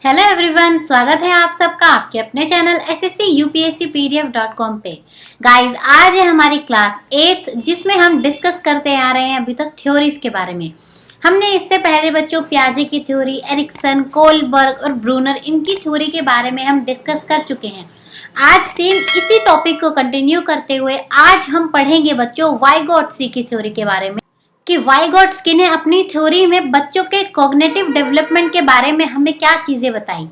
Hello everyone, स्वागत है आप सबका आपके अपने चैनल sscupscpdf.com पे। गाइस, आज है हमारी क्लास 8 जिसमें हम डिस्कस करते आ रहे हैं अभी तक थ्योरीज के बारे में। हमने इससे पहले बच्चों पियाजे की थ्योरी, एरिक्सन, कोलबर्ग और ब्रूनर इनकी थ्योरी के बारे में हम डिस्कस कर चुके हैं। आज सेम इसी टॉपिक को कंटिन्यू करते हुए आज हम पढ़ेंगे बच्चों वाइगोट्स्की की थ्योरी के बारे में कि वाइगोट्स्की ने अपनी थ्योरी में बच्चों के कॉग्निटिव डेवलपमेंट के बारे में हमें क्या चीजें बताई।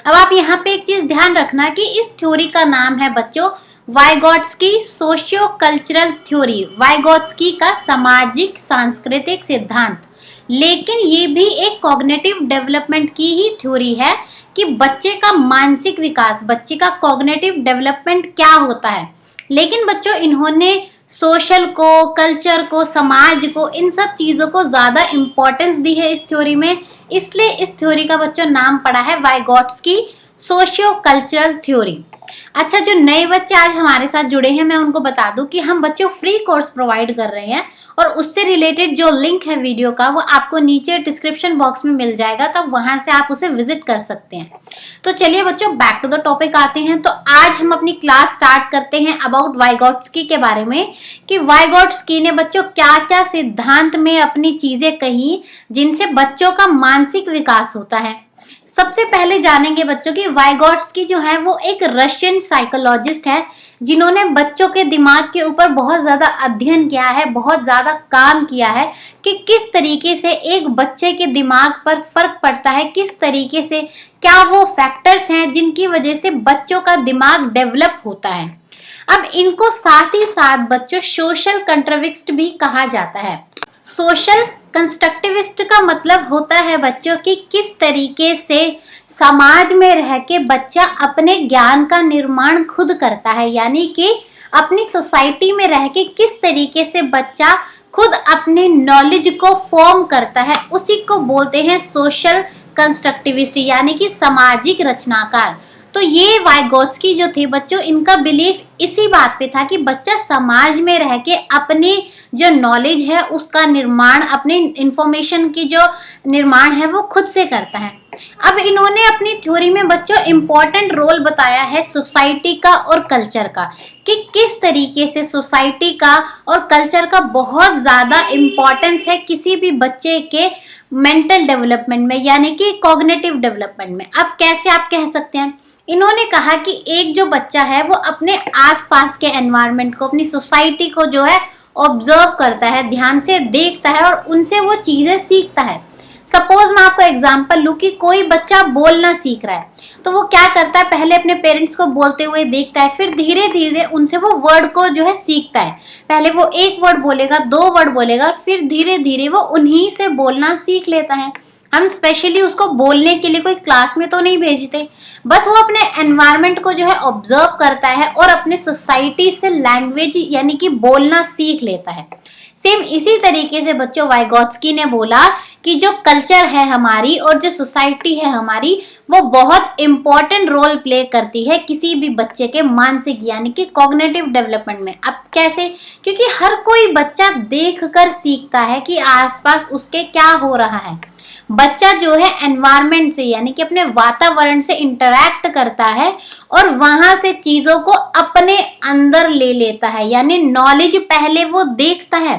अब आप यहाँ पे एक चीज ध्यान रखना कि इस थ्योरी का नाम है बच्चों वाइगोट्स्की सोशियो कल्चरल थ्योरी, वाइगोट्स्की का सामाजिक सांस्कृतिक सिद्धांत। लेकिन ये भी एक कॉग्निटिव डेवलपमेंट की ही थ्योरी है कि बच्चे का मानसिक विकास, बच्चे का कॉग्निटिव डेवलपमेंट क्या होता है। लेकिन बच्चों इन्होंने सोशल को, कल्चर को, समाज को, इन सब चीजों को ज्यादा इंपॉर्टेंस दी है इस थ्योरी में। इसलिए इस थ्योरी का बच्चों नाम पड़ा है वाइगोट्स्की सोशियो कल्चरल थ्योरी। अच्छा, जो नए बच्चे आज हमारे साथ जुड़े हैं मैं उनको बता दूं कि हम बच्चों फ्री कोर्स प्रोवाइड कर रहे हैं और उससे रिलेटेड जो लिंक है वीडियो का वो आपको नीचे डिस्क्रिप्शन बॉक्स में मिल जाएगा, तो वहां से आप उसे विजिट कर सकते हैं। तो चलिए बच्चों बैक टू द टॉपिक आते हैं। तो आज हम अपनी क्लास स्टार्ट करते हैं अबाउट वाइगोट्स्की के बारे में कि वाइगोट्स्की ने बच्चों क्या क्या सिद्धांत में अपनी चीजें कही जिनसे बच्चों का मानसिक विकास होता है। सबसे पहले जानेंगे बच्चों की वाइगोट्स्की जो है वो एक रशियन साइकोलॉजिस्ट है जिन्होंने बच्चों के दिमाग के ऊपर बहुत ज्यादा अध्ययन किया है, बहुत ज्यादा काम किया है कि किस तरीके से एक बच्चे के दिमाग पर फर्क पड़ता है, किस तरीके से, क्या वो फैक्टर्स हैं जिनकी वजह से बच्चों का दिमाग डेवलप होता है। अब इनको साथ ही साथ बच्चों सोशल कंट्राविस्ट भी कहा जाता है। सोशल कंस्ट्रक्टिविस्ट का मतलब होता है बच्चों की किस तरीके से समाज में रह के बच्चा अपने ज्ञान का निर्माण खुद करता है, यानी कि अपनी सोसाइटी में रह के किस तरीके से बच्चा खुद अपने नॉलेज को फॉर्म करता है, उसी को बोलते हैं सोशल कंस्ट्रक्टिविस्ट यानी कि सामाजिक रचनाकार। तो ये वाइगोट्स्की जो थे बच्चों, इनका बिलीफ इसी बात पे था कि बच्चा समाज में रह के अपनी जो नॉलेज है उसका निर्माण, अपने इंफॉर्मेशन की जो निर्माण है वो खुद से करता है। अब इन्होंने अपनी थ्योरी में बच्चों इम्पोर्टेंट रोल बताया है सोसाइटी का और कल्चर का, कि किस तरीके से सोसाइटी का और कल्चर का बहुत ज्यादा इम्पोर्टेंस है किसी भी बच्चे के मेंटल डेवलपमेंट में, यानी कि कॉग्निटिव डेवलपमेंट में। अब कैसे आप कह सकते हैं, इन्होंने कहा कि एक जो बच्चा है वो अपने आसपास के एनवायरनमेंट को, अपनी सोसाइटी को जो है ऑब्जर्व करता है, ध्यान से देखता है और उनसे वो चीजें सीखता है। सपोज मैं आपको एग्जांपल लूं कि कोई बच्चा बोलना सीख रहा है तो वो क्या करता है, पहले अपने पेरेंट्स को बोलते हुए देखता है, फिर धीरे धीरे उनसे वो वर्ड को जो है सीखता है। पहले वो एक वर्ड बोलेगा, दो वर्ड बोलेगा, फिर धीरे धीरे वो उन्हीं से बोलना सीख लेता है। हम स्पेशली उसको बोलने के लिए कोई क्लास में तो नहीं भेजते, बस वो अपने एनवायरनमेंट को जो है ऑब्जर्व करता है और अपने सोसाइटी से लैंग्वेज यानी कि बोलना सीख लेता है। सेम इसी तरीके से बच्चों वाइगोट्स्की ने बोला कि जो कल्चर है हमारी और जो सोसाइटी है हमारी वो बहुत इंपॉर्टेंट रोल प्ले करती है किसी भी बच्चे के मानसिक यानी कि कॉग्निटिव डेवलपमेंट में। अब कैसे, क्योंकि हर कोई बच्चा देखकर सीखता है कि आसपास उसके क्या हो रहा है। बच्चा जो है एनवायरनमेंट से यानी कि अपने वातावरण से इंटरैक्ट करता है और वहां से चीजों को अपने अंदर ले लेता है, यानी नॉलेज पहले वो देखता है।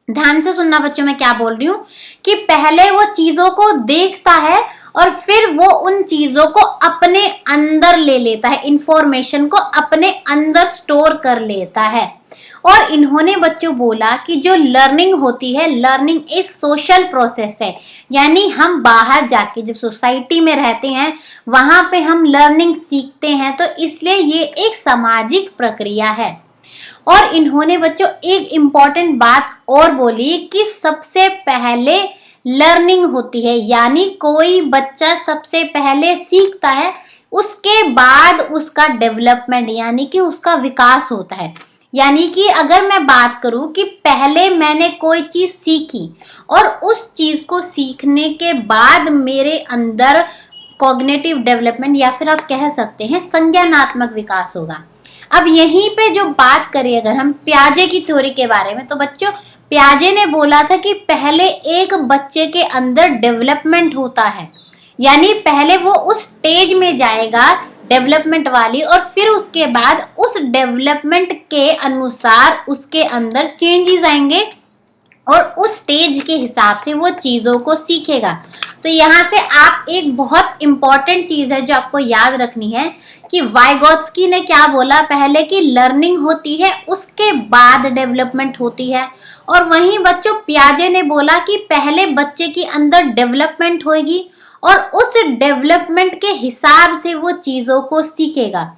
ध्यान से सुनना बच्चों, मैं क्या बोल रही हूँ कि पहले वो चीजों को देखता है और फिर वो उन चीजों को अपने अंदर ले लेता है, इंफॉर्मेशन को अपने अंदर स्टोर कर लेता है। और इन्होंने बच्चों बोला कि जो लर्निंग होती है, लर्निंग एक सोशल प्रोसेस है, यानी हम बाहर जाके जब सोसाइटी में रहते हैं वहां पे हम लर्निंग सीखते हैं, तो इसलिए ये एक सामाजिक प्रक्रिया है। और इन्होंने बच्चों एक इम्पॉर्टेंट बात और बोली कि सबसे पहले लर्निंग होती है, यानी कोई बच्चा सबसे पहले सीखता है, उसके बाद उसका डेवलपमेंट यानी कि उसका विकास होता है। यानी कि अगर मैं बात करूं कि पहले मैंने कोई चीज सीखी और उस चीज को सीखने के बाद मेरे अंदर कॉग्निटिव डेवलपमेंट या फिर आप कह सकते हैं संज्ञानात्मक विकास होगा। अब यहीं पे जो बात करें अगर हम पियाजे की थ्योरी के बारे में, तो बच्चों पियाजे ने बोला था कि पहले एक बच्चे के अंदर डेवलपमेंट होता है, यानी पहले वो उस स्टेज में जाएगा डेवलपमेंट वाली, और फिर उसके बाद उस डेवलपमेंट के अनुसार उसके अंदर चेंजेस आएंगे और उस स्टेज के हिसाब से वो चीजों को सीखेगा। तो यहाँ से आप एक बहुत इंपॉर्टेंट चीज है जो आपको याद रखनी है कि वाइगोत्स्की ने क्या बोला, पहले की लर्निंग होती है उसके बाद डेवलपमेंट होती है। और वहीं बच्चों पियाजे ने बोला कि पहले बच्चे के अंदर डेवलपमेंट होगी और उस डेवलपमेंट के हिसाब से वो चीजों को सीखेगा।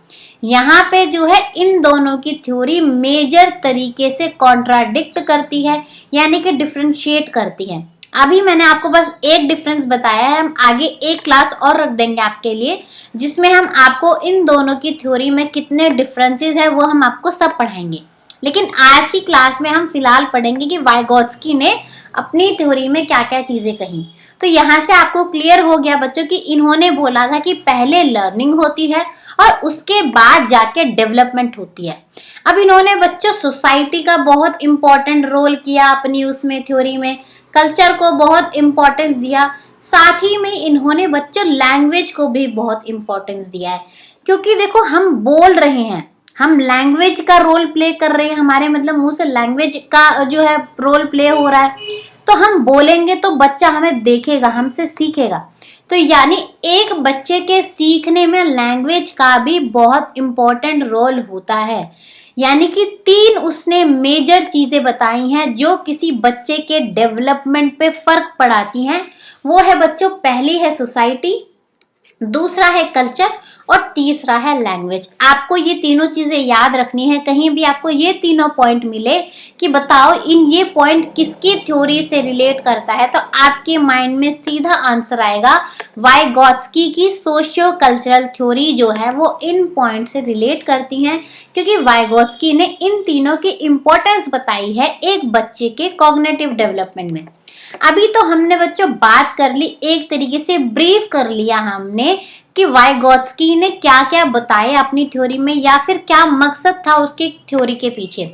यहाँ पे जो है इन दोनों की थ्योरी मेजर तरीके से कॉन्ट्राडिक्ट करती है, यानी कि डिफरेंशिएट करती है। अभी मैंने आपको बस एक डिफरेंस बताया है, हम आगे एक क्लास और रख देंगे आपके लिए जिसमें हम आपको इन दोनों की थ्योरी में कितने डिफरेंसेस है वो हम आपको सब पढ़ाएंगे। लेकिन आज की क्लास में हम फिलहाल पढ़ेंगे कि वाइगोत्स्की ने अपनी थ्योरी में क्या क्या चीजें कही। तो यहाँ से आपको क्लियर हो गया बच्चों कि इन्होंने बोला था कि पहले लर्निंग होती है और उसके बाद जाके डेवलपमेंट होती है। अब इन्होंने बच्चों सोसाइटी का बहुत इंपॉर्टेंट रोल किया अपनी उसमें थ्योरी में, कल्चर को बहुत इंपॉर्टेंस दिया, साथ ही में इन्होंने बच्चों लैंग्वेज को भी बहुत इंपॉर्टेंस दिया है। क्योंकि देखो हम बोल रहे हैं, हम लैंग्वेज का रोल प्ले कर रहे हैं, हमारे मतलब मुंह से लैंग्वेज का जो है रोल प्ले हो रहा है, तो हम बोलेंगे तो बच्चा हमें देखेगा, हमसे सीखेगा। तो यानी एक बच्चे के सीखने में लैंग्वेज का भी बहुत इंपॉर्टेंट रोल होता है। यानी कि 3 उसने मेजर चीजें बताई हैं जो किसी बच्चे के डेवलपमेंट पे फर्क पड़ाती हैं। वो है बच्चों, पहली है सोसाइटी, दूसरा है कल्चर और तीसरा है लैंग्वेज। आपको ये तीनों चीजें याद रखनी है। कहीं भी आपको ये तीनों पॉइंट मिले कि बताओ इन ये पॉइंट किसकी थ्योरी से रिलेट करता है, तो आपके माइंड में सीधा आंसर आएगा वाइगोत्स्की की सोशियो कल्चरल थ्योरी जो है वो इन पॉइंट से रिलेट करती है, क्योंकि वाइगोत्स्की ने इन तीनों की इंपॉर्टेंस बताई है एक बच्चे के कॉग्निटिव डेवलपमेंट में। अभी तो हमने बच्चों बात कर ली, एक तरीके से ब्रीफ कर लिया हमने कि वाइगोत्स्की ने क्या क्या बताया अपनी थ्योरी में, या फिर क्या मकसद था उसकी थ्योरी के पीछे।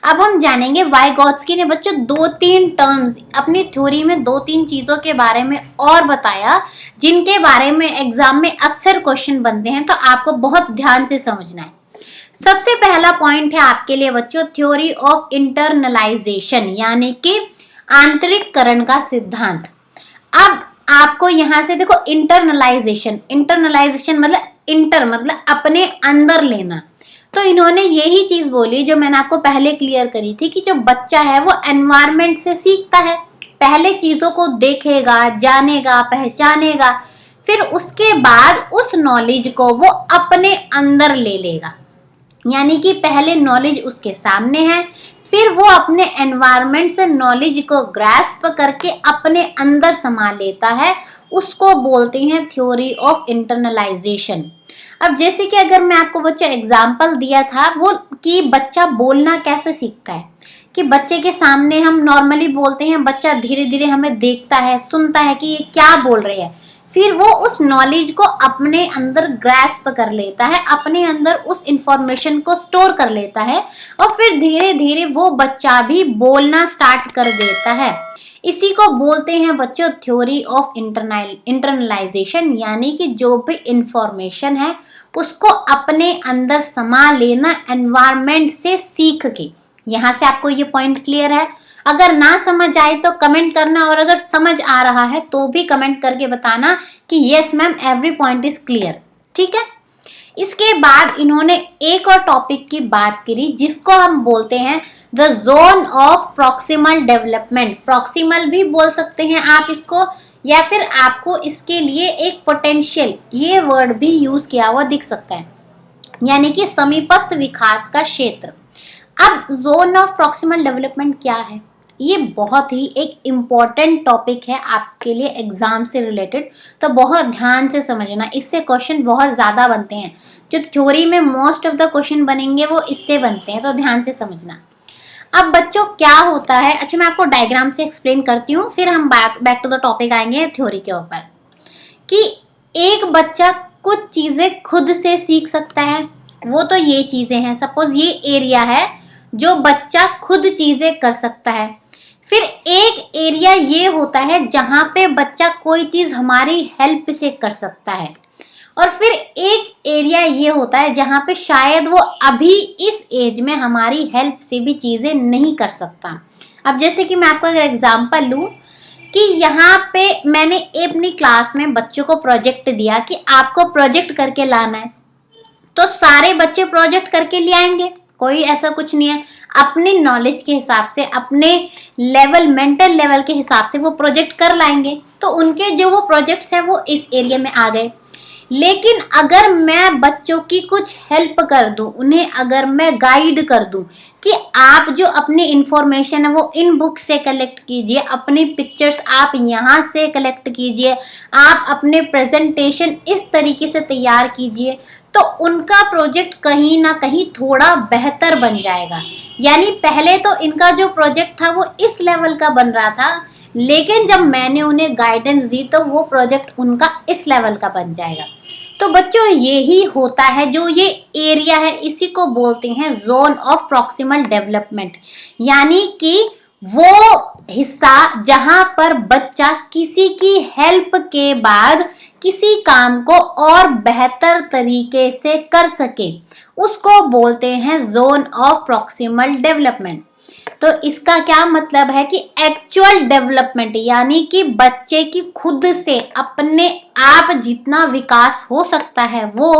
अब हम जानेंगे वाइगोत्स्की ने बच्चों 2-3 टर्म्स अपनी थ्योरी में 2-3 चीजों के बारे में और बताया जिनके बारे में एग्जाम में अक्सर क्वेश्चन बनते हैं, तो आपको बहुत ध्यान से समझना है। सबसे पहला पॉइंट है आपके लिए बच्चों थ्योरी ऑफ इंटरनलाइजेशन, यानी कि आंतरिककरण का सिद्धांत। अब आपको यहां से देखो इंटरनलाइजेशन, इंटरनलाइजेशन मतलब इंटर मतलब अपने अंदर लेना। तो इन्होंने यही चीज बोली जो मैंने आपको पहले क्लियर करी थी कि जो बच्चा है वो एनवायरनमेंट से सीखता है, पहले चीजों को देखेगा, जानेगा, पहचानेगा, फिर उसके बाद उस नॉलेज को वो अपने अंदर ले लेगा। यानी कि पहले नॉलेज उसके सामने है, फिर वो अपने एनवायरनमेंट से नॉलेज को ग्रास्प करके अपने अंदर समा लेता है, उसको बोलते हैं थ्योरी ऑफ इंटरनलाइजेशन। अब जैसे कि अगर मैं आपको बच्चा एग्जांपल दिया था वो कि बच्चा बोलना कैसे सीखता है, कि बच्चे के सामने हम नॉर्मली बोलते हैं, बच्चा धीरे धीरे हमें देखता है, सुनता है कि ये क्या बोल रहे हैं, फिर वो उस नॉलेज को अपने अंदर ग्रास्प कर लेता है, अपने अंदर उस इंफॉर्मेशन को स्टोर कर लेता है और फिर धीरे धीरे वो बच्चा भी बोलना स्टार्ट कर देता है। इसी को बोलते हैं बच्चों थ्योरी ऑफ इंटरनलाइजेशन, यानी कि जो भी इंफॉर्मेशन है उसको अपने अंदर समा लेना एनवायरनमेंट से सीख के। यहाँ से आपको ये पॉइंट क्लियर है? अगर ना समझ आए तो कमेंट करना, और अगर समझ आ रहा है तो भी कमेंट करके बताना कि yes ma'am every point is clear. ठीक है, इसके बाद इन्होंने एक और टॉपिक की बात करी जिसको हम बोलते हैं the zone of proximal development. Proximal भी बोल सकते हैं आप इसको, या फिर आपको इसके लिए एक पोटेंशियल ये वर्ड भी यूज किया हुआ दिख सकता है, यानी कि समीपस्थ विकास का क्षेत्र। अब जोन ऑफ प्रॉक्सिमल डेवलपमेंट क्या है, ये बहुत ही एक इम्पॉर्टेंट टॉपिक है आपके लिए एग्जाम से रिलेटेड, तो बहुत ध्यान से समझना, इससे क्वेश्चन बहुत ज़्यादा बनते हैं। जो थ्योरी में मोस्ट ऑफ द क्वेश्चन बनेंगे वो इससे बनते हैं, तो ध्यान से समझना। अब बच्चों क्या होता है, अच्छा मैं आपको डायग्राम से एक्सप्लेन करती हूँ, फिर हम बैक टू द टॉपिक आएंगे थ्योरी के ऊपर। कि एक बच्चा कुछ चीज़ें खुद से सीख सकता है, वो तो ये चीज़ें हैं, सपोज ये एरिया है जो बच्चा खुद चीज़ें कर सकता है। फिर एक एरिया ये होता है जहां पे बच्चा कोई चीज हमारी हेल्प से कर सकता है, और फिर एक एरिया ये होता है जहां पे शायद वो अभी इस एज में हमारी हेल्प से भी चीजें नहीं कर सकता। अब जैसे कि मैं आपको अगर एग्जांपल लूं कि यहाँ पे मैंने अपनी क्लास में बच्चों को प्रोजेक्ट दिया कि आपको प्रोजेक्ट करके लाना है, तो सारे बच्चे प्रोजेक्ट करके ले आएंगे, कोई ऐसा कुछ नहीं है। अपने नॉलेज के हिसाब से, अपने लेवल, मेंटल लेवल के हिसाब से वो प्रोजेक्ट कर लाएंगे, तो उनके जो वो प्रोजेक्ट्स हैं वो इस एरिया में आ गए। लेकिन अगर मैं बच्चों की कुछ हेल्प कर दूं, उन्हें अगर मैं गाइड कर दूं कि आप जो अपनी इंफॉर्मेशन है वो इन बुक से कलेक्ट कीजिए, अपनी पिक्चर्स आप यहाँ से कलेक्ट कीजिए, आप अपने प्रेजेंटेशन इस तरीके से तैयार कीजिए, तो उनका प्रोजेक्ट कहीं ना कहीं थोड़ा बेहतर बन जाएगा। यानी पहले तो इनका जो प्रोजेक्ट था वो इस लेवल का बन रहा था, लेकिन जब मैंने उन्हें गाइडेंस दी तो वो प्रोजेक्ट उनका इस लेवल का बन जाएगा। तो बच्चों यही होता है, जो ये एरिया है इसी को बोलते हैं जोन ऑफ प्रॉक्सिमल डेवलपमेंट, यानी कि वो हिस्सा जहां पर बच्चा किसी की हेल्प के बाद किसी काम को और बेहतर तरीके से कर सके, उसको बोलते हैं जोन ऑफ प्रॉक्सिमल डेवलपमेंट। तो इसका क्या मतलब है कि एक्चुअल डेवलपमेंट, यानी कि बच्चे की खुद से अपने आप जितना विकास हो सकता है वो,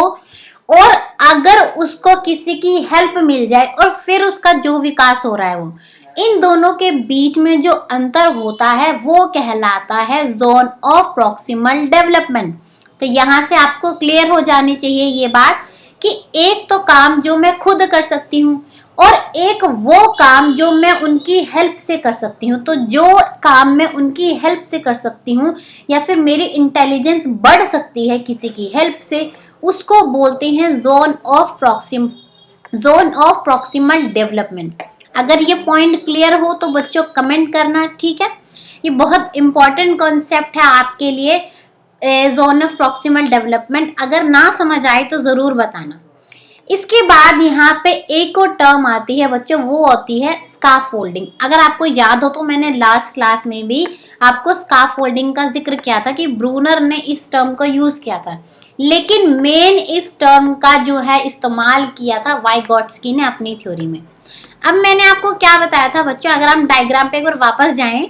और अगर उसको किसी की हेल्प मिल जाए और फिर उसका जो विकास हो रहा है वो, इन दोनों के बीच में जो अंतर होता है वो कहलाता है जोन ऑफ प्रॉक्सिमल डेवलपमेंट। तो यहाँ से आपको क्लियर हो जानी चाहिए ये बात कि एक तो काम जो मैं खुद कर सकती हूँ और एक वो काम जो मैं उनकी हेल्प से कर सकती हूँ। तो जो काम मैं उनकी हेल्प से कर सकती हूँ या फिर मेरी इंटेलिजेंस बढ़ सकती है किसी की हेल्प से, उसको बोलते हैं जोन ऑफ प्रॉक्सिमल डेवलपमेंट। अगर ये पॉइंट क्लियर हो तो बच्चों कमेंट करना, ठीक है। ये बहुत इंपॉर्टेंट कॉन्सेप्ट है आपके लिए, जोन ऑफ प्रॉक्सिमल डेवलपमेंट। अगर ना समझ आए तो जरूर बताना। इसके बाद यहाँ पे एक और टर्म आती है बच्चों, वो होती है स्काफोल्डिंग। अगर आपको याद हो तो मैंने लास्ट क्लास में भी आपको स्काफोल्डिंग का जिक्र किया था कि ब्रूनर ने इस टर्म को यूज किया था, लेकिन मेन इस टर्म का जो है इस्तेमाल किया था वाइगोट्स्की ने अपनी थ्योरी में। अब मैंने आपको क्या बताया था बच्चों, अगर हम डायग्राम पे एक बार वापस जाएं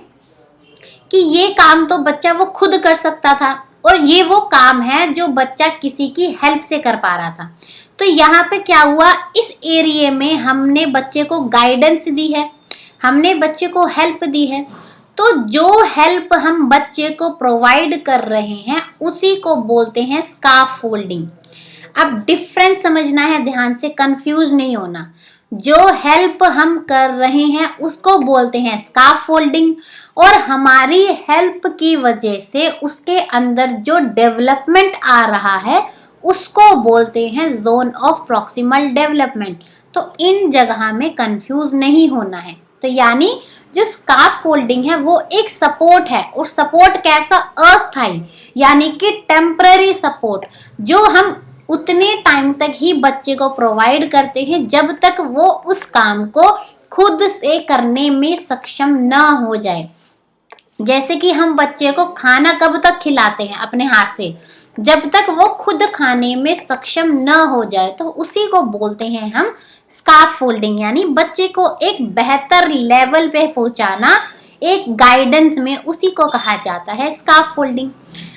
कि ये काम तो बच्चा वो खुद कर सकता था और ये वो काम है जो बच्चा किसी की हेल्प से कर पा रहा था। तो यहाँ पे क्या हुआ, इस एरिया में हमने बच्चे को गाइडेंस दी है, हमने बच्चे को हेल्प दी है। तो जो हेल्प हम बच्चे को प्रोवाइड कर रहे हैं उसी को बोलते हैं स्काफोल्डिंग। अब डिफरेंस समझना है ध्यान से, कंफ्यूज नहीं होना। जो हेल्प हम कर रहे हैं उसको बोलते हैं स्काफोल्डिंग, और हमारी हेल्प की वजह से उसके अंदर जो डेवलपमेंट आ रहा है उसको बोलते हैं जोन ऑफ प्रॉक्सिमल डेवलपमेंट। तो इन जगह में कंफ्यूज नहीं होना है। तो यानी जो स्काफोल्डिंग है वो एक सपोर्ट है, और सपोर्ट कैसा, अस्थायी, यानी कि टेम्पररी सपोर्ट, जो हम उतने टाइम तक ही बच्चे को प्रोवाइड करते हैं जब तक वो उस काम को खुद से करने में सक्षम न हो जाए। जैसे कि हम बच्चे को खाना कब तक खिलाते हैं अपने हाथ से, जब तक वो खुद खाने में सक्षम न हो जाए। तो उसी को बोलते हैं हम स्काफोल्डिंग, यानी बच्चे को एक बेहतर लेवल पे पहुंचाना, एक गाइडेंस में, उसी को कहा जाता है स्काफोल्डिंग।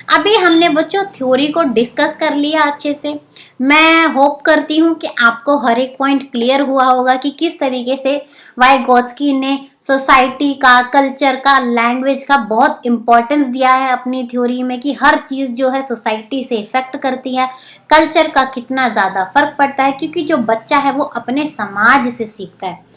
अभी हमने बच्चों थ्योरी को डिस्कस कर लिया अच्छे से। मैं होप करती हूँ कि आपको हर एक पॉइंट क्लियर हुआ होगा कि किस तरीके से वाइगोत्स्की ने सोसाइटी का, कल्चर का, लैंग्वेज का बहुत इंपॉर्टेंस दिया है अपनी थ्योरी में, कि हर चीज़ जो है सोसाइटी से इफेक्ट करती है, कल्चर का कितना ज़्यादा फर्क पड़ता है, क्योंकि जो बच्चा है वो अपने समाज से सीखता है।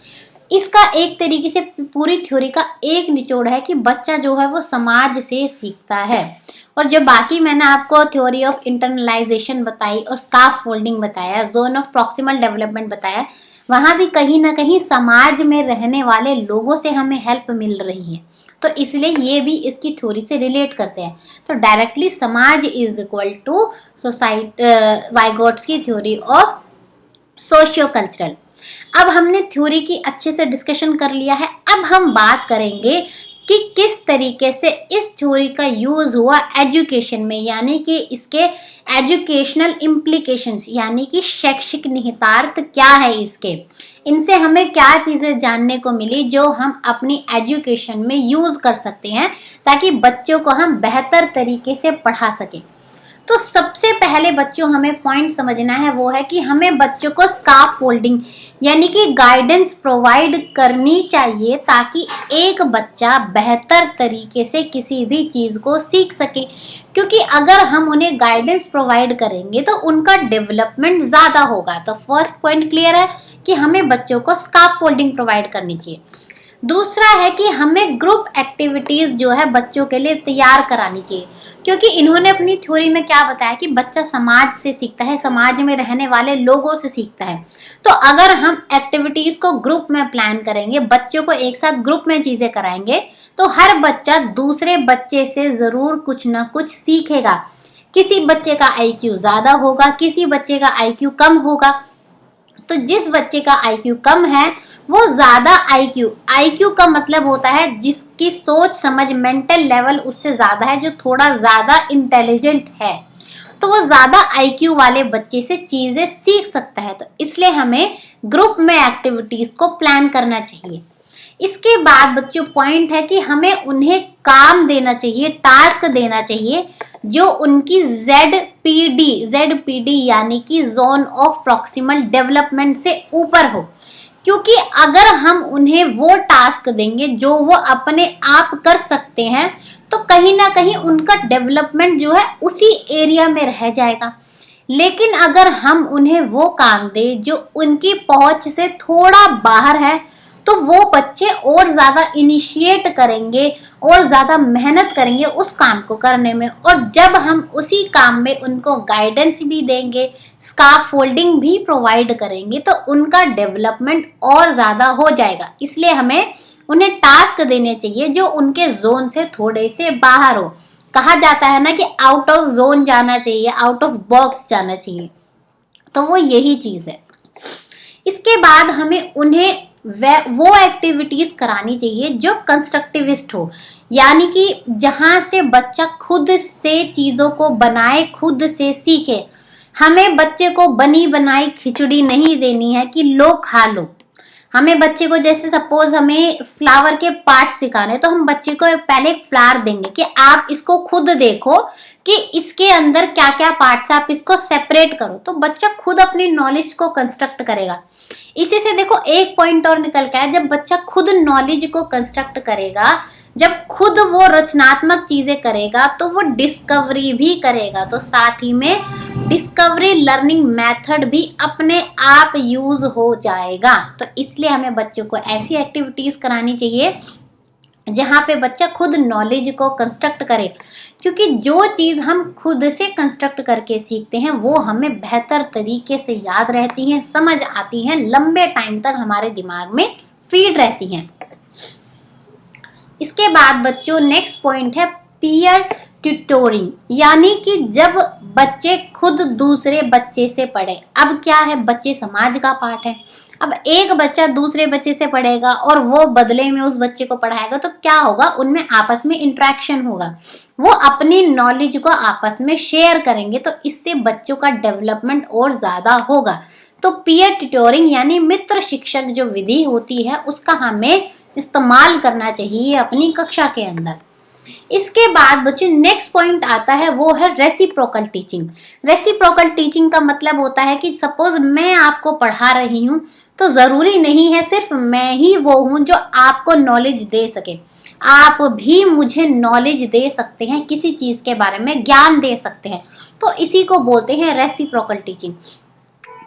इसका एक तरीके से पूरी थ्योरी का एक निचोड़ है कि बच्चा जो है वो समाज से सीखता है। और जो बाकी मैंने आपको थ्योरी ऑफ इंटरनलाइजेशन बताई और स्काफोल्डिंग बताया, जोन ऑफ प्रॉक्सिमल डेवलपमेंट बताया, वहाँ भी कहीं ना कहीं समाज में रहने वाले लोगों से हमें हेल्प मिल रही है। तो इसलिए ये भी इसकी थ्योरी से रिलेट करते हैं। तो डायरेक्टली समाज is equal to society, Vygotsky theory of socio cultural. अब हमने थ्योरी की अच्छे से डिस्कशन कर लिया है। अब हम बात करेंगे कि किस तरीके से इस थ्योरी का यूज हुआ एजुकेशन में, यानी कि इसके एजुकेशनल इम्प्लीकेशंस, यानी कि शैक्षिक निहितार्थ क्या है इसके, इनसे हमें क्या चीजें जानने को मिली जो हम अपनी एजुकेशन में यूज कर सकते हैं ताकि बच्चों को हम बेहतर तरीके से पढ़ा सकें। तो सबसे पहले बच्चों हमें पॉइंट समझना है, वो है कि हमें बच्चों को स्काफ फोल्डिंग यानी कि गाइडेंस प्रोवाइड करनी चाहिए ताकि एक बच्चा बेहतर तरीके से किसी भी चीज को सीख सके। क्योंकि अगर हम उन्हें गाइडेंस प्रोवाइड करेंगे तो उनका डेवलपमेंट ज्यादा होगा। तो फर्स्ट पॉइंट क्लियर है कि हमें बच्चों को स्काफ फोल्डिंग प्रोवाइड करनी चाहिए। दूसरा है कि हमें ग्रुप एक्टिविटीज जो है बच्चों के लिए तैयार करानी चाहिए, क्योंकि इन्होंने अपनी थ्योरी में क्या बताया कि बच्चा समाज से सीखता है, समाज में रहने वाले लोगों से सीखता है। तो अगर हम एक्टिविटीज को ग्रुप में प्लान करेंगे, बच्चों को एक साथ ग्रुप में चीजें कराएंगे, तो हर बच्चा दूसरे बच्चे से जरूर कुछ ना कुछ सीखेगा। किसी बच्चे का IQ ज्यादा होगा, किसी बच्चे का IQ कम होगा। तो जिस बच्चे का IQ कम है वो ज्यादा IQ का मतलब होता है जिसकी सोच समझ मेंटल लेवल उससे ज्यादा है, जो थोड़ा ज्यादा इंटेलिजेंट है, तो वो ज्यादा IQ वाले बच्चे से चीजें सीख सकता है। तो इसलिए हमें ग्रुप में एक्टिविटीज को प्लान करना चाहिए। इसके बाद बच्चों पॉइंट है कि हमें उन्हें काम देना चाहिए, टास्क देना चाहिए जो उनकी ZPD यानी कि जोन ऑफ प्रॉक्सिमल डेवलपमेंट से ऊपर हो। क्योंकि अगर हम उन्हें वो टास्क देंगे जो वो अपने आप कर सकते हैं तो कहीं ना कहीं उनका डेवलपमेंट जो है उसी एरिया में रह जाएगा। लेकिन अगर हम उन्हें वो काम दें जो उनकी पहुंच से थोड़ा बाहर है तो वो बच्चे और ज्यादा इनिशिएट करेंगे और ज्यादा मेहनत करेंगे उस काम को करने में। और जब हम उसी काम में उनको गाइडेंस भी देंगे, स्काफ फोल्डिंग भी प्रोवाइड करेंगे, तो उनका डेवलपमेंट और ज्यादा हो जाएगा। इसलिए हमें उन्हें टास्क देने चाहिए जो उनके जोन से थोड़े से बाहर हो। कहा जाता है ना कि आउट ऑफ जोन जाना चाहिए, आउट ऑफ बॉक्स जाना चाहिए, तो वो यही चीज है। इसके बाद हमें उन्हें वो एक्टिविटीज करानी चाहिए जो कंस्ट्रक्टिविस्ट हो, यानी कि जहां से बच्चा खुद से चीजों को बनाए, खुद से सीखे। हमें बच्चे को बनी बनाई खिचड़ी नहीं देनी है कि लो खा लो। हमें बच्चे को, जैसे सपोज हमें फ्लावर के पार्ट सिखाने, तो हम बच्चे को पहले एक फ्लावर देंगे कि आप इसको खुद देखो कि इसके अंदर क्या क्या पार्ट्स, आप इसको सेपरेट करो। तो बच्चा खुद अपनी नॉलेज को कंस्ट्रक्ट करेगा। इसी से देखो एक पॉइंट और निकल के आया, जब बच्चा खुद नॉलेज को कंस्ट्रक्ट करेगा, जब खुद वो रचनात्मक चीजें करेगा, तो वो डिस्कवरी भी करेगा। तो साथ ही में डिस्कवरी लर्निंग मेथड भी अपने आप यूज हो जाएगा। तो इसलिए हमें बच्चों को ऐसी एक्टिविटीज करानी चाहिए जहां पे बच्चा खुद नॉलेज को कंस्ट्रक्ट करे, क्योंकि जो चीज हम खुद से कंस्ट्रक्ट करके सीखते हैं वो हमें बेहतर तरीके से याद रहती हैं, समझ आती हैं, लंबे टाइम तक हमारे दिमाग में फीड रहती हैं। इसके बाद बच्चों नेक्स्ट पॉइंट है पीयर ट्यूटोरिंग, यानी कि जब बच्चे खुद दूसरे बच्चे से पढ़े। अब क्या है, बच्चे समाज का पार्ट है। अब एक बच्चा दूसरे बच्चे से पढ़ेगा और वो बदले में उस बच्चे को पढ़ाएगा, तो क्या होगा, उनमें आपस में इंटरेक्शन होगा, वो अपनी नॉलेज को आपस में शेयर करेंगे, तो इससे बच्चों का डेवलपमेंट और ज्यादा होगा। तो पीयर ट्यूटोरिंग यानी मित्र शिक्षक जो विधि होती है उसका हमें इस्तेमाल करना चाहिए अपनी कक्षा के अंदर। इसके बाद बच्चों नेक्स्ट पॉइंट आता है, वो है रेसिप्रोकल टीचिंग। रेसिप्रोकल टीचिंग का मतलब होता है कि सपोज मैं आपको पढ़ा रही हूँ तो जरूरी नहीं है सिर्फ मैं ही वो हूँ जो आपको नॉलेज दे सके, आप भी मुझे नॉलेज दे सकते हैं, किसी चीज के बारे में ज्ञान दे सकते हैं। तो इसी को बोलते हैं रेसिप्रोकल टीचिंग।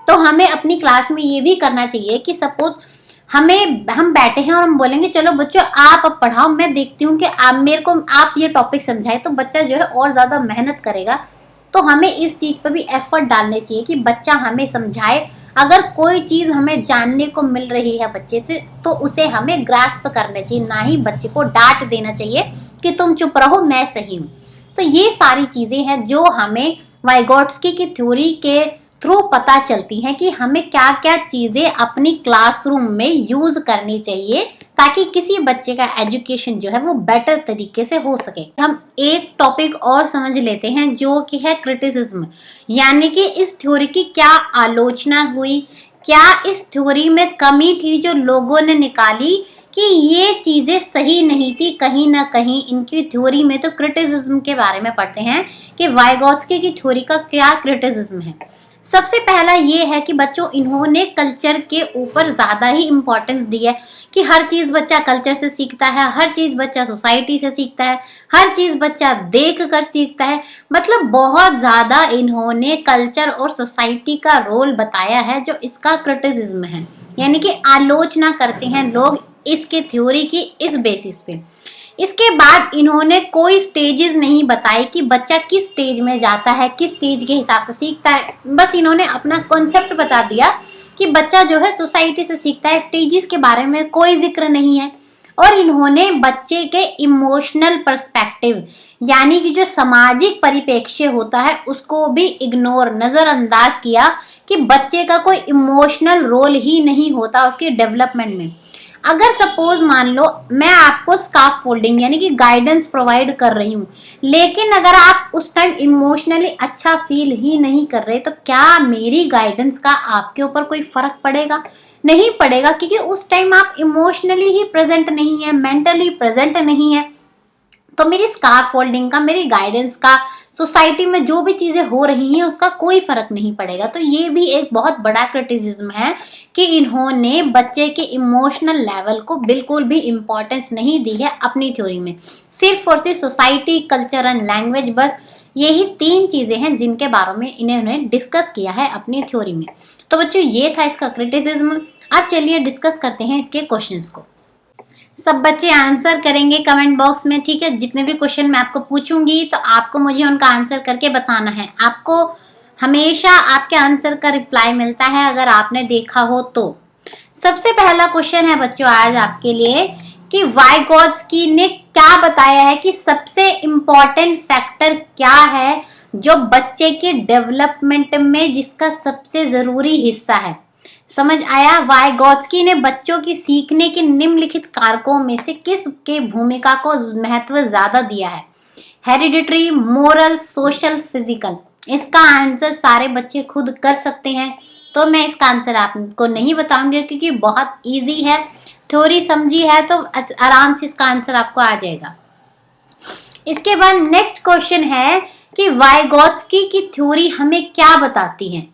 तो हमें अपनी क्लास में ये भी करना चाहिए कि सपोज हम बैठे हैं और हम बोलेंगे चलो बच्चों आप अब पढ़ाओ, मैं देखती हूँ कि आप ये टॉपिक समझाए, तो बच्चा जो है और ज्यादा मेहनत करेगा। तो हमें इस चीज पर भी एफर्ट डालने चाहिए कि बच्चा हमें समझाए। अगर कोई चीज हमें जानने को मिल रही है बच्चे से तो उसे हमें ग्रास्प करना चाहिए, ना ही बच्चे को डांट देना चाहिए कि तुम चुप रहो मैं सही हूँ। तो ये सारी चीजें हैं जो हमें वाइगोट्स्की की थ्योरी के थ्रू पता चलती हैं कि हमें क्या क्या चीजें अपनी क्लासरूम में यूज करनी चाहिए ताकि किसी बच्चे का एजुकेशन जो है वो बेटर तरीके से हो सके। हम एक टॉपिक और समझ लेते हैं जो कि है क्रिटिसिज्म, यानी कि इस थ्योरी की क्या आलोचना हुई, क्या इस थ्योरी में कमी थी जो लोगों ने निकाली कि ये चीजें सही नहीं थी। कहीं ना कहीं इनकी थ्योरी में तो क्रिटिसिज्म के बारे में पढ़ते हैं कि वाइगोत्स्की की थ्योरी का क्या क्रिटिसिज्म है। सबसे पहला ये है कि बच्चों इन्होंने कल्चर के ऊपर ज्यादा ही इम्पोर्टेंस दी है कि हर चीज बच्चा कल्चर से सीखता है, हर चीज बच्चा सोसाइटी से सीखता है, हर चीज बच्चा देख कर सीखता है। मतलब बहुत ज्यादा इन्होंने कल्चर और सोसाइटी का रोल बताया है जो इसका क्रिटिसिज्म है, यानी कि आलोचना करते हैं लोग इसके थ्योरी की इस बेसिस पे। इसके बाद इन्होंने कोई स्टेजेस नहीं बताए कि बच्चा किस स्टेज में जाता है, किस स्टेज के हिसाब से सीखता है। बस इन्होंने अपना कॉन्सेप्ट बता दिया कि बच्चा जो है सोसाइटी से सीखता है, स्टेजेस के बारे में कोई जिक्र नहीं है। और इन्होंने बच्चे के इमोशनल पर्सपेक्टिव, यानी कि जो सामाजिक परिप्रेक्ष्य होता है उसको भी इग्नोर, नजरअंदाज किया कि बच्चे का कोई इमोशनल रोल ही नहीं होता उसके डेवलपमेंट में। अगर सपोज मान लो मैं आपको स्कार्फ फोल्डिंग यानी कि गाइडेंस प्रोवाइड कर रही हूँ, लेकिन अगर आप उस टाइम इमोशनली अच्छा फील ही नहीं कर रहे तो क्या मेरी गाइडेंस का आपके ऊपर कोई फर्क पड़ेगा? नहीं पड़ेगा, क्योंकि उस टाइम आप इमोशनली ही प्रेजेंट नहीं है, मेंटली प्रेजेंट नहीं है। तो मेरी स्कार्फ फोल्डिंग का, मेरी गाइडेंस का, सोसाइटी में जो भी चीजें हो रही हैं उसका कोई फर्क नहीं पड़ेगा। तो ये भी एक बहुत बड़ा क्रिटिसिज्म है कि इन्होंने बच्चे के इमोशनल लेवल को बिल्कुल भी इम्पोर्टेंस नहीं दी है अपनी थ्योरी में। सिर्फ और सिर्फ सोसाइटी, कल्चर एंड लैंग्वेज, बस यही 3 चीजें हैं जिनके बारे में इन्होंने डिस्कस किया है अपनी थ्योरी में। तो बच्चों ये था इसका क्रिटिसिज्म। अब चलिए डिस्कस करते हैं इसके क्वेश्चंस को। सब बच्चे आंसर करेंगे कमेंट बॉक्स में, ठीक है। जितने भी क्वेश्चन मैं आपको पूछूंगी तो आपको मुझे उनका आंसर करके बताना है। आपको हमेशा आपके आंसर का रिप्लाई मिलता है अगर आपने देखा हो तो। सबसे पहला क्वेश्चन है बच्चों आज आपके लिए कि वाइगोत्स्की ने क्या बताया है कि सबसे इम्पोर्टेंट फैक्टर क्या है जो बच्चे के डेवलपमेंट में जिसका सबसे जरूरी हिस्सा है। समझ आया? वाइगोत्स्की ने बच्चों की सीखने के निम्नलिखित कारकों में से किस के भूमिका को महत्व ज्यादा दिया है? Hereditary, moral, social, physical. इसका आंसर सारे बच्चे खुद कर सकते हैं, तो मैं इसका आंसर आपको नहीं बताऊंगी क्योंकि बहुत इजी है। थ्योरी समझी है तो आराम से इसका आंसर आपको आ जाएगा। इसके बाद नेक्स्ट क्वेश्चन है कि वाइगोत्स्की की थ्योरी हमें क्या बताती है?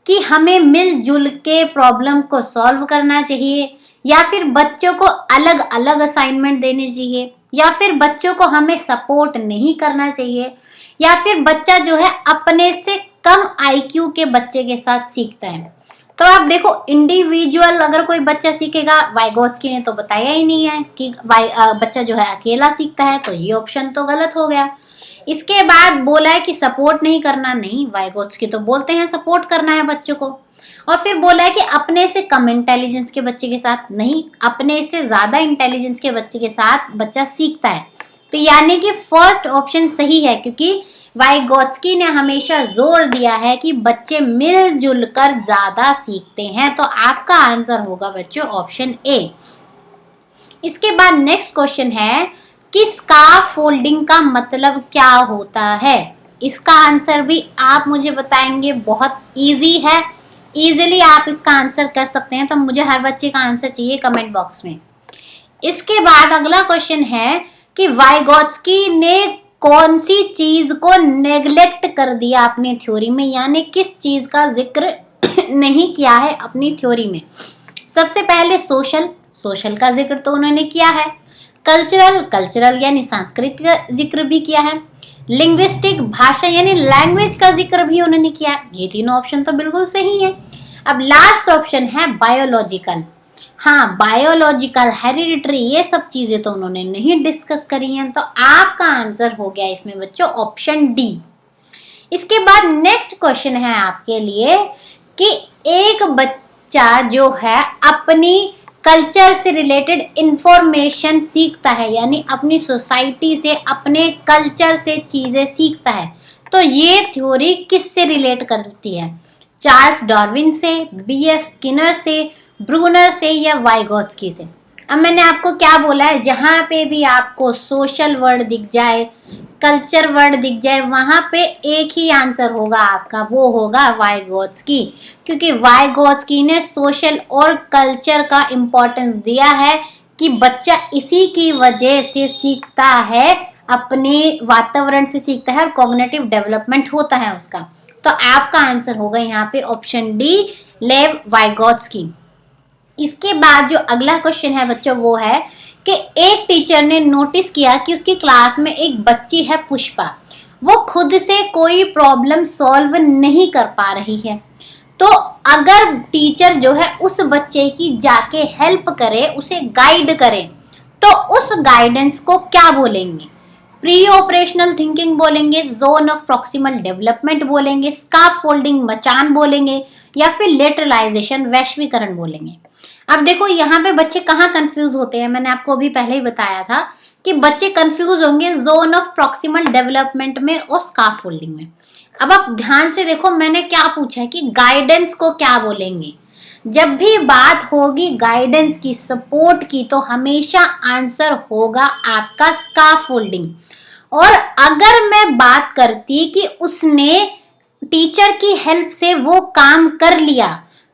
कि हमें मिलजुल के प्रॉब्लम को सॉल्व करना चाहिए, या फिर बच्चों को अलग अलग असाइनमेंट देने चाहिए, या फिर बच्चों को हमें सपोर्ट नहीं करना चाहिए, या फिर बच्चा जो है अपने से कम आईक्यू के बच्चे के साथ सीखता है। तो आप देखो इंडिविजुअल अगर कोई बच्चा सीखेगा, वाइगोत्स्की ने तो बताया ही नहीं है कि बच्चा जो है अकेला सीखता है, तो ये ऑप्शन तो गलत हो गया। इसके बाद बोला है कि सपोर्ट नहीं करना, नहीं, वाइगोत्स्की तो बोलते हैं सपोर्ट करना है बच्चों को। और फिर बोला है कि अपने से कम इंटेलिजेंस के बच्चे के साथ, नहीं, अपने से ज्यादा इंटेलिजेंस के बच्चे के साथ बच्चा सीखता है। तो यानी कि फर्स्ट ऑप्शन सही है, क्योंकि वाइगोत्स्की ने हमेशा जोर दिया है कि बच्चे मिलजुल कर ज्यादा सीखते हैं। तो आपका आंसर होगा बच्चों ऑप्शन ए। इसके बाद नेक्स्ट क्वेश्चन है कि स्कार्फ फोल्डिंग का मतलब क्या होता है? इसका आंसर भी आप मुझे बताएंगे, बहुत इजी है, इजीली आप इसका आंसर कर सकते हैं। तो मुझे हर बच्चे का आंसर चाहिए कमेंट बॉक्स में। इसके बाद अगला क्वेश्चन है कि वाइगोत्स्की ने कौन सी चीज को नेग्लेक्ट कर दिया अपनी थ्योरी में, यानी किस चीज का जिक्र नहीं किया है अपनी थ्योरी में? सबसे पहले सोशल का जिक्र तो उन्होंने किया है, कल्चरल यानी सांस्कृतिक का जिक्र भी किया है, लिंग्विस्टिक भाषा यानी लैंग्वेज का जिक्र भी उन्होंने किया है। ये तीनों ऑप्शन तो बिल्कुल सही है। अब लास्ट ऑप्शन है बायोलॉजिकल। हाँ, बायोलॉजिकल, हेरिडिटरी, ये सब चीजें तो उन्होंने नहीं डिस्कस करी हैं। तो आपका आंसर हो गया इसमें बच्चों ऑप्शन डी। इसके बाद नेक्स्ट क्वेश्चन है आपके लिए कि एक बच्चा जो है अपनी कल्चर से रिलेटेड इंफॉर्मेशन सीखता है, यानी अपनी सोसाइटी से, अपने कल्चर से चीजें सीखता है, तो ये थ्योरी किससे रिलेट करती है? चार्ल्स डार्विन से, बीएफ स्किनर से, ब्रूनर से या वाइगोत्स्की से। अब मैंने आपको क्या बोला है, जहां पे भी आपको सोशल वर्ड दिख जाए, कल्चर वर्ड दिख जाए, वहां पे एक ही आंसर होगा आपका, वो होगा वाइगोत्स्की, क्योंकि वाइगोत्स्की ने सोशल और कल्चर का इम्पोर्टेंस दिया है कि बच्चा इसी की वजह से सीखता है, अपने वातावरण से सीखता है और कॉग्निटिव डेवलपमेंट होता है उसका। तो आपका आंसर होगा यहाँ पे ऑप्शन डी, लेव वाइगोत्स्की। इसके बाद जो अगला क्वेश्चन है बच्चों वो है कि एक टीचर ने नोटिस किया कि उसकी क्लास में एक बच्ची है पुष्पा, वो खुद से कोई प्रॉब्लम सॉल्व नहीं कर पा रही है। तो अगर टीचर जो है उस बच्चे की जाके हेल्प करे, उसे गाइड करे, तो उस गाइडेंस को क्या बोलेंगे? प्री ऑपरेशनल थिंकिंग बोलेंगे, जोन ऑफ प्रॉक्सिमल डेवलपमेंट बोलेंगे, स्काफ फोल्डिंग मचान बोलेंगे, या फिर लेटरलाइजेशन वैश्वीकरण बोलेंगे। अब देखो यहाँ पे बच्चे कहाँ कंफ्यूज होते हैं, मैंने आपको अभी पहले ही बताया था कि बच्चे कंफ्यूज होंगे जोन ऑफ प्रॉक्सिमल डेवलपमेंट में और स्काफ फोल्डिंग में। अब आप ध्यान से देखो, मैंने क्या पूछा है कि गाइडेंस को क्या बोलेंगे। जब भी बात होगी गाइडेंस की, सपोर्ट की, तो हमेशा आंसर होगा आपका स्काफ फोल्डिंग। और अगर मैं बात करती कि उसने टीचर की हेल्प से वो काम कर लिया,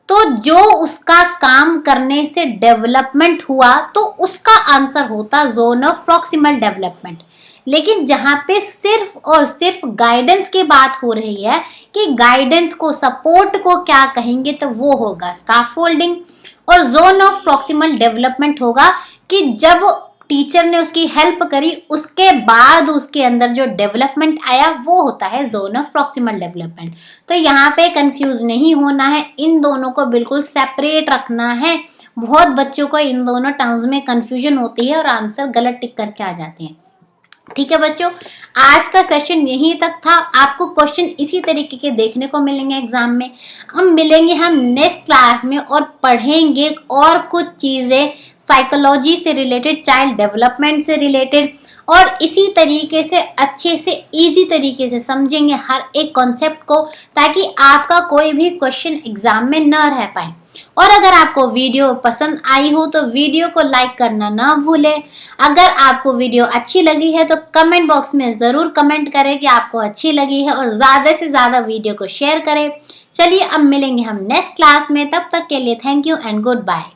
तो जो उसका काम करने से डेवलपमेंट हुआ, तो उसका आंसर होता जोन ऑफ प्रॉक्सिमल डेवलपमेंट। लेकिन जहां पे सिर्फ और सिर्फ गाइडेंस की बात हो रही है कि गाइडेंस को, सपोर्ट को क्या कहेंगे, तो वो होगा स्काफोल्डिंग। और जोन ऑफ प्रॉक्सिमल डेवलपमेंट होगा कि जब टीचर ने उसकी हेल्प करी, उसके बाद उसके अंदर जो डेवलपमेंट आया, वो होता है जोन ऑफ प्रॉक्सिमल डेवलपमेंट। तो यहाँ पे कंफ्यूज नहीं होना है, इन दोनों को बिल्कुल सेपरेट रखना है। बहुत बच्चों को इन दोनों टर्म्स में कंफ्यूजन होती है और आंसर गलत टिक करके आ जाते हैं। ठीक है बच्चों, आज का सेशन यहीं तक था। आपको क्वेश्चन इसी तरीके के देखने को मिलेंगे एग्जाम में। हम मिलेंगे हम नेक्स्ट क्लास में और पढ़ेंगे और कुछ चीजें साइकोलॉजी से रिलेटेड, चाइल्ड डेवलपमेंट से रिलेटेड, और इसी तरीके से अच्छे से इजी तरीके से समझेंगे हर एक कॉन्सेप्ट को, ताकि आपका कोई भी क्वेश्चन एग्जाम में न रह पाए। और अगर आपको वीडियो पसंद आई हो तो वीडियो को लाइक करना ना भूलें। अगर आपको वीडियो अच्छी लगी है तो कमेंट बॉक्स में ज़रूर कमेंट करें कि आपको अच्छी लगी है, और ज़्यादा से ज़्यादा वीडियो को शेयर करें। चलिए अब मिलेंगे हम नेक्स्ट क्लास में, तब तक के लिए thank you and good bye.